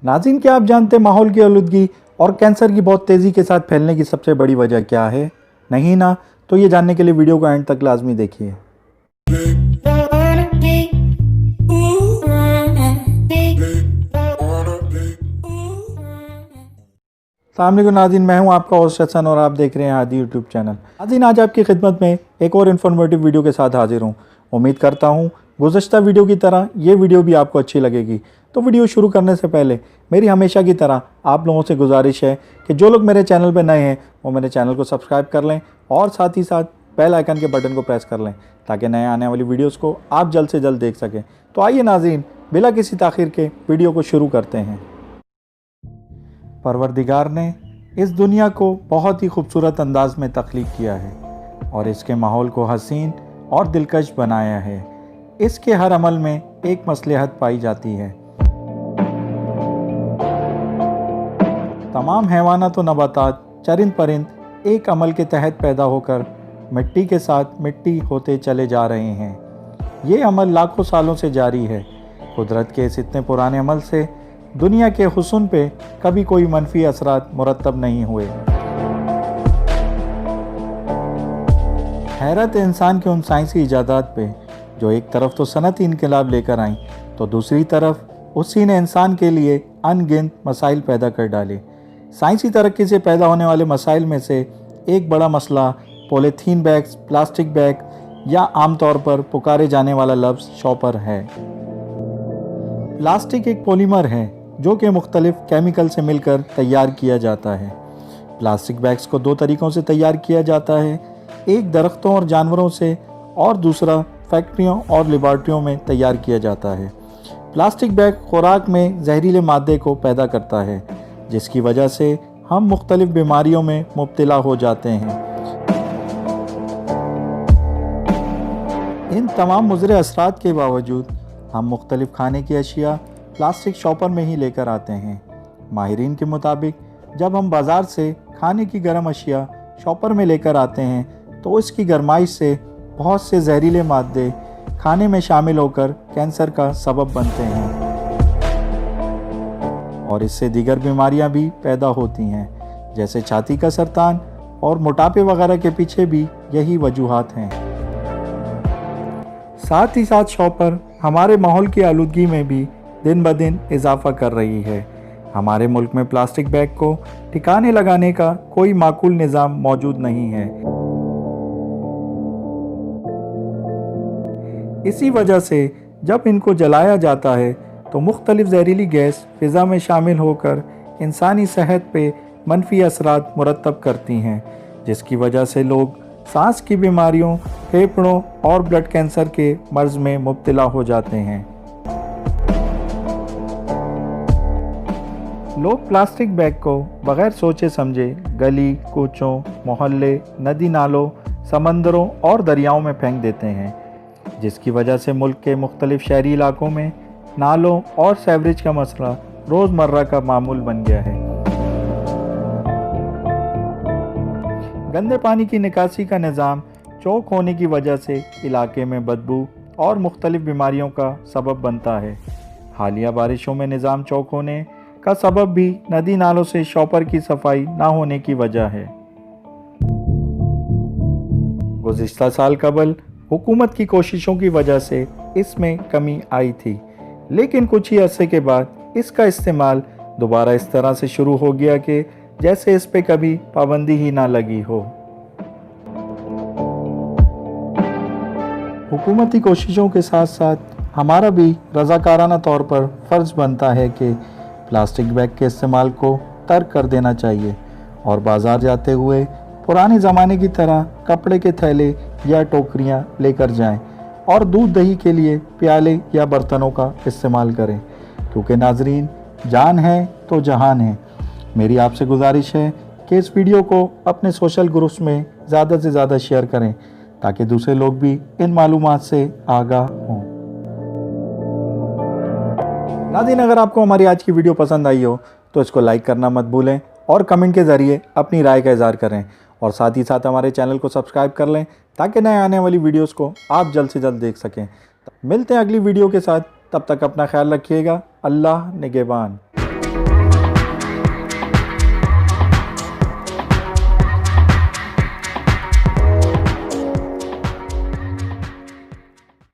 नाज़रीन, क्या आप जानते हैं माहौल की आलूदगी और कैंसर की बहुत तेज़ी के साथ फैलने की सबसे बड़ी वजह क्या है? नहीं ना? तो ये जानने के लिए वीडियो को एंड तक लाजमी देखिए। अस्सलाम वालेकुम नाज़रीन, मैं हूं आपका होस्ट हसन और आप देख रहे हैं आदि यूट्यूब चैनल। नाज़रीन, आज आपकी खिदमत में एक और इन्फॉर्मेटिव वीडियो के साथ हाजिर हूं। उम्मीद करता हूं गुज़श्ता वीडियो की तरह ये वीडियो भी आपको अच्छी लगेगी। तो वीडियो शुरू करने से पहले मेरी हमेशा की तरह आप लोगों से गुजारिश है कि जो लोग मेरे चैनल पर नए हैं वो मेरे चैनल को सब्सक्राइब कर लें और साथ ही साथ बेल आइकन के बटन को प्रेस कर लें ताकि नए आने वाली वीडियोज़ को आप जल्द से जल्द देख सकें। तो आइए नाज़रीन, बिला किसी ताख़ीर के वीडियो को शुरू करते हैं। परवरदिगार ने इस दुनिया को बहुत ही खूबसूरत अंदाज में तख्लीक किया है और इसके माहौल को हसीन और दिलकश बनाया है। इसके हर अमल में एक मसलहत पाई जाती है। तमाम हैवानात व नबातात, चरिंद परिंद एक अमल के तहत पैदा होकर मिट्टी के साथ मिट्टी होते चले जा रहे हैं। ये अमल लाखों सालों से जारी है। कुदरत के इस इतने पुराने अमल से दुनिया के हुस्न पे कभी कोई मनफी असरात मुरतब नहीं हुए। हैरत इंसान के उन साइंसी इजादात पे जो एक तरफ तो सनती इनकलाब लेकर आई तो दूसरी तरफ उसी ने इंसान के लिए अनगिनत मसाइल पैदा कर डाले। साइंसी तरक्की से पैदा होने वाले मसाइल में से एक बड़ा मसला पॉलीथीन बैग्स, प्लास्टिक बैग या आमतौर पर पुकारे जाने वाला लफ्ज़ शॉपर है। प्लास्टिक एक पॉलीमर है जो कि मुख्तलिफ केमिकल से मिलकर तैयार किया जाता है। प्लास्टिक बैग्स को दो तरीक़ों से तैयार किया जाता है, एक दरख्तों और जानवरों से और दूसरा फैक्ट्रियों और लेबॉर्ट्रियों में तैयार किया जाता है। प्लास्टिक बैग खुराक में जहरीले मादे को पैदा करता है जिसकी वजह से हम मुख्तलिफ बीमारियों में मुब्तला हो जाते हैं। इन तमाम मुज़र असरात के बावजूद हम मुख्तलिफ खाने की अशिया प्लास्टिक शॉपर में ही लेकर आते हैं। माहिरीन के मुताबिक जब हम बाज़ार से खाने की गर्म अशिया शॉपर में लेकर आते हैं तो इसकी गर्माइश से बहुत से जहरीले मादे खाने में शामिल होकर कैंसर का सबब बनते हैं और इससे दीगर बीमारियां भी पैदा होती हैं जैसे छाती का सरतान और मोटापे वगैरह के पीछे भी यही वजूहात हैं। साथ ही साथ शॉपर हमारे माहौल की आलूदगी में भी दिन ब दिन इजाफा कर रही है। हमारे मुल्क में प्लास्टिक बैग को ठिकाने लगाने का कोई माकूल निज़ाम मौजूद नहीं है। इसी वजह से जब इनको जलाया जाता है तो मुख्तलिफ जहरीली गैस फ़िज़ा में शामिल होकर इंसानी सेहत पे मनफी असरात मुरतब करती हैं जिसकी वजह से लोग सांस की बीमारियों, फेफड़ों और ब्लड कैंसर के मर्ज़ में मुब्तला हो जाते हैं। लोग प्लास्टिक बैग को बग़ैर सोचे समझे गली कूचों, मोहल्ले, नदी नालों, समंदरों और दरियाओं में फेंक देते हैं जिसकी वजह से मुल्क के मुख्तलिफ शहरी इलाकों में नालों और सीवरेज का मसला रोज़मर्रा का मामूल बन गया है। गंदे पानी की निकासी का निज़ाम चौक होने की वजह से इलाके में बदबू और मुख्तलिफ बीमारियों का सबब बनता है। हालिया बारिशों में निज़ाम चौक होने का सबब भी नदी नालों से शॉपर की सफाई ना होने की वजह है। गुज़िश्ता साल कबल हुकूमत की कोशिशों की वजह से इसमें कमी आई थी, लेकिन कुछ ही अरसे के बाद इसका इस्तेमाल दोबारा इस तरह से शुरू हो गया कि जैसे इस पे कभी पाबंदी ही ना लगी हो। हुकूमती कोशिशों के साथ साथ हमारा भी रज़ाकाराना तौर पर फ़र्ज़ बनता है कि प्लास्टिक बैग के इस्तेमाल को तर्क कर देना चाहिए और बाज़ार जाते हुए पुराने ज़माने की तरह कपड़े के थैले या टोकरियां लेकर जाएं और दूध दही के लिए प्याले या बर्तनों का इस्तेमाल करें क्योंकि नाज़रीन, जान है तो जहान है। मेरी आपसे गुजारिश है कि इस वीडियो को अपने सोशल ग्रुप्स में ज़्यादा से ज़्यादा शेयर करें ताकि दूसरे लोग भी इन मालूमात से आगाह हों। नाज़रीन, अगर आपको हमारी आज की वीडियो पसंद आई हो तो इसको लाइक करना मत भूलें और कमेंट के ज़रिए अपनी राय का इज़हार करें और साथ ही साथ हमारे चैनल को सब्सक्राइब कर लें ताकि नए आने वाली वीडियोस को आप जल्द से जल्द देख सकें। मिलते हैं अगली वीडियो के साथ, तब तक अपना ख्याल रखिएगा। अल्लाह निगहबान।